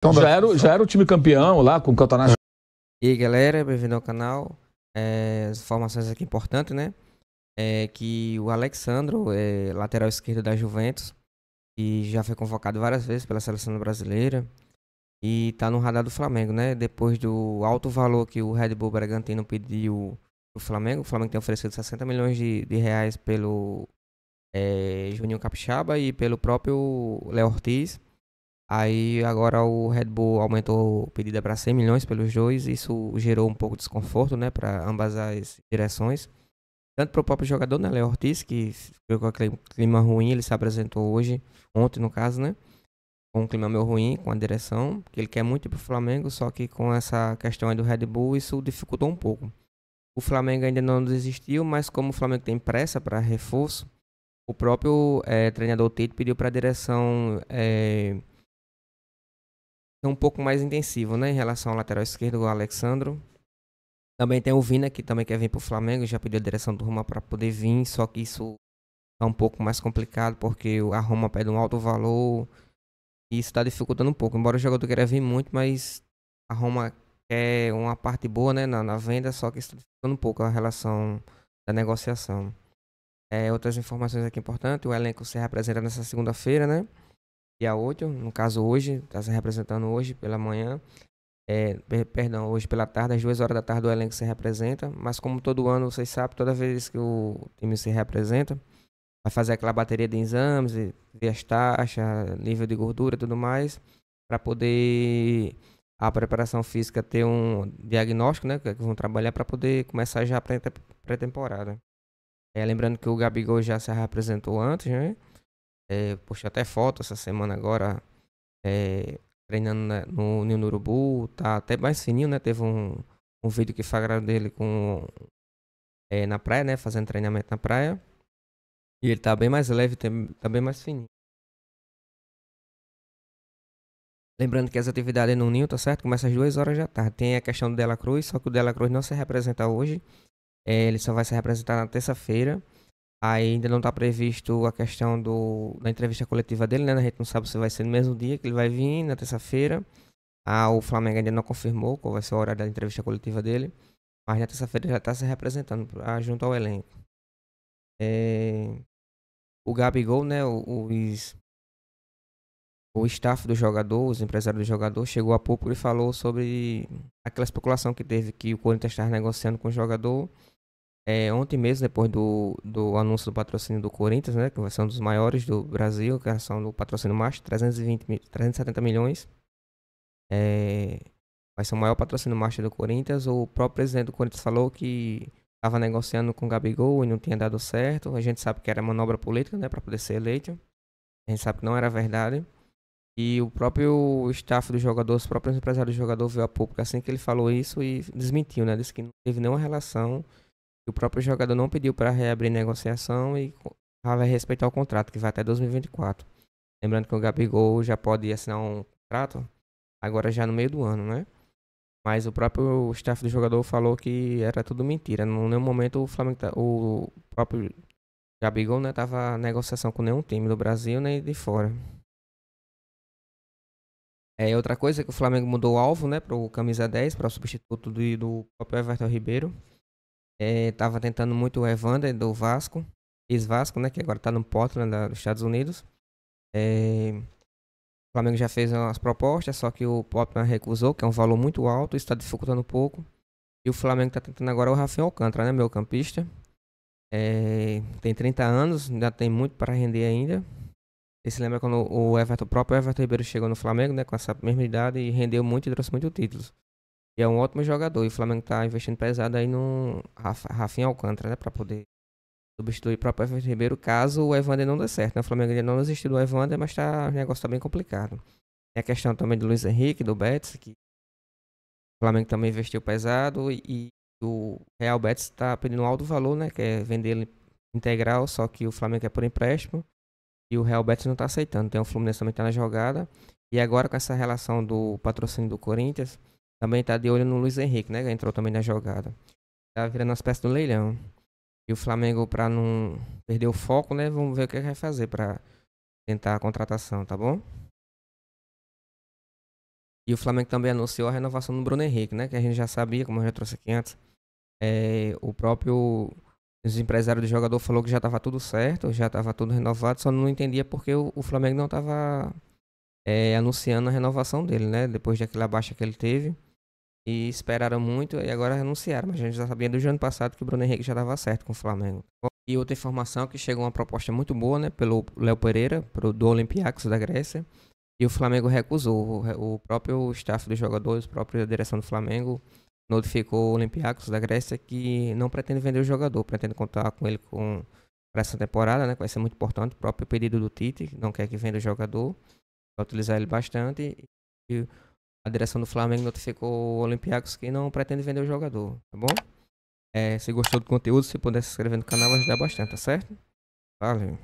Então, Já era o time campeão lá com o campeonato. E aí, galera, bem-vindo ao canal. As informações aqui importantes, né? É que o Alexandro, lateral esquerdo da Juventus, e já foi convocado várias vezes pela seleção brasileira e tá no radar do Flamengo, né? Depois do alto valor que o Red Bull Bragantino pediu pro Flamengo, o Flamengo tem oferecido 60 milhões de reais pelo Juninho Capixaba e pelo próprio Léo Ortiz. Aí agora o Red Bull aumentou o pedido para 100 milhões pelos dois, isso gerou um pouco de desconforto, né, para ambas as direções. Tanto para o próprio jogador, né, Léo Ortiz, que ficou com aquele clima ruim, ele se apresentou hoje, ontem no caso, né, com um clima meio ruim com a direção, que ele quer muito ir pro Flamengo, só que com essa questão aí do Red Bull, isso dificultou um pouco. O Flamengo ainda não desistiu, mas como o Flamengo tem pressa para reforço, o próprio treinador Tite pediu para a direção é um pouco mais intensivo, né, em relação ao lateral esquerdo, o Alexandro. Também tem o Vina, que também quer vir para o Flamengo, já pediu a direção do Roma para poder vir, só que isso é um pouco mais complicado, porque a Roma pede um alto valor, e isso está dificultando um pouco. Embora o jogador queira vir muito, mas a Roma quer uma parte boa, né, na venda, só que isso está dificultando um pouco a relação da negociação. Outras informações aqui importantes, o elenco se representa nessa segunda-feira, né? Dia 8, no caso hoje, está se representando hoje pela manhã, perdão, hoje pela tarde, às 2 horas da tarde o elenco se representa, mas como todo ano, vocês sabem, toda vez que o time se representa, vai fazer aquela bateria de exames, ver as taxas, nível de gordura e tudo mais, para poder a preparação física ter um diagnóstico, né, que vão trabalhar para poder começar já a pré-temporada. Lembrando que o Gabigol já se representou antes, né? Postei até foto essa semana agora, treinando no Ninho do Urubu, tá até mais fininho, né? Teve um vídeo que flagraram dele na praia, né? Fazendo treinamento na praia. E ele tá bem mais leve, tá bem mais fininho. Lembrando que as atividades no Ninho, tá certo? Começa às 2 horas da tarde. Tem a questão do Dela Cruz, só que o Dela Cruz não se representa hoje. Ele só vai se representar na terça-feira. Aí ainda não está previsto a questão da entrevista coletiva dele, né? A gente não sabe se vai ser no mesmo dia que ele vai vir, na terça-feira. O Flamengo ainda não confirmou qual vai ser o horário da entrevista coletiva dele. Mas na terça-feira já está se representando junto ao elenco. O Gabigol, né? O staff do jogador, os empresários do jogador, chegou a pouco e falou sobre aquela especulação que teve que o Corinthians estava negociando com o jogador. Ontem mesmo, depois do anúncio do patrocínio do Corinthians, né, que vai ser um dos maiores do Brasil, que é do patrocínio master, 370 milhões. Vai ser o maior patrocínio master do Corinthians. O próprio presidente do Corinthians falou que estava negociando com o Gabigol e não tinha dado certo. A gente sabe que era manobra política, né, para poder ser eleito. A gente sabe que não era verdade. E o próprio staff do jogador, os próprios empresários do jogador veio a público assim que ele falou isso e desmentiu, né? Disse que não teve nenhuma relação. O próprio jogador não pediu para reabrir negociação e vai respeitar o contrato, que vai até 2024. Lembrando que o Gabigol já pode assinar um contrato agora já no meio do ano, né? Mas o próprio staff do jogador falou que era tudo mentira. Em nenhum momento o Flamengo, o próprio Gabigol, né, tava em negociação com nenhum time do Brasil nem de fora. Outra coisa é que o Flamengo mudou o alvo, né, para o camisa 10, para o substituto do próprio Everton Ribeiro. Tava tentando muito o Evander do Vasco, ex-Vasco, né, que agora tá no Portland dos Estados Unidos. O Flamengo já fez umas propostas, só que o Portland recusou, que é um valor muito alto, isso está dificultando um pouco. E o Flamengo tá tentando agora o Rafinha Alcântara, né, meio campista. Tem 30 anos, ainda tem muito para render ainda. Você se lembra quando o próprio Everton Ribeiro chegou no Flamengo, né, com essa mesma idade e rendeu muito e trouxe muitos títulos. E é um ótimo jogador. E o Flamengo tá investindo pesado aí no Rafinha Alcântara, né? Pra poder substituir o próprio Everton Ribeiro caso o Evander não dê certo, né? O Flamengo ainda não desistiu do Evander, mas o negócio tá bem complicado. Tem a questão também do Luiz Henrique, do Betis, que o Flamengo também investiu pesado. E o Real Betis tá pedindo um alto valor, né? Quer vender ele integral, só que o Flamengo é por empréstimo. E o Real Betis não tá aceitando. Tem o Fluminense também tá na jogada. E agora com essa relação do patrocínio do Corinthians, também tá de olho no Luiz Henrique, né? Que entrou também na jogada. Tá virando uma espécie de um leilão. E o Flamengo, pra não perder o foco, né? Vamos ver o que vai fazer pra tentar a contratação, tá bom? E o Flamengo também anunciou a renovação do Bruno Henrique, né? Que a gente já sabia, como eu já trouxe aqui antes. O próprio os empresários do jogador falou que já estava tudo certo, já estava tudo renovado, só não entendia porque o Flamengo não estava anunciando a renovação dele, né? Depois daquela baixa que ele teve. E esperaram muito e agora anunciaram. Mas a gente já sabia do ano passado que o Bruno Henrique já estava certo com o Flamengo. E outra informação que chegou uma proposta muito boa, né? Pelo Léo Pereira, do Olympiacos da Grécia. E o Flamengo recusou. O próprio staff dos jogadores, a própria direção do Flamengo notificou o Olympiacos da Grécia que não pretende vender o jogador, pretende contar com ele para essa temporada, né, que vai ser muito importante. O próprio pedido do Tite, não quer que venda o jogador, vai utilizar ele bastante. E a direção do Flamengo notificou o Olympiacos que não pretende vender o jogador, tá bom? Se gostou do conteúdo, se puder se inscrever no canal, vai ajudar bastante, tá certo? Valeu.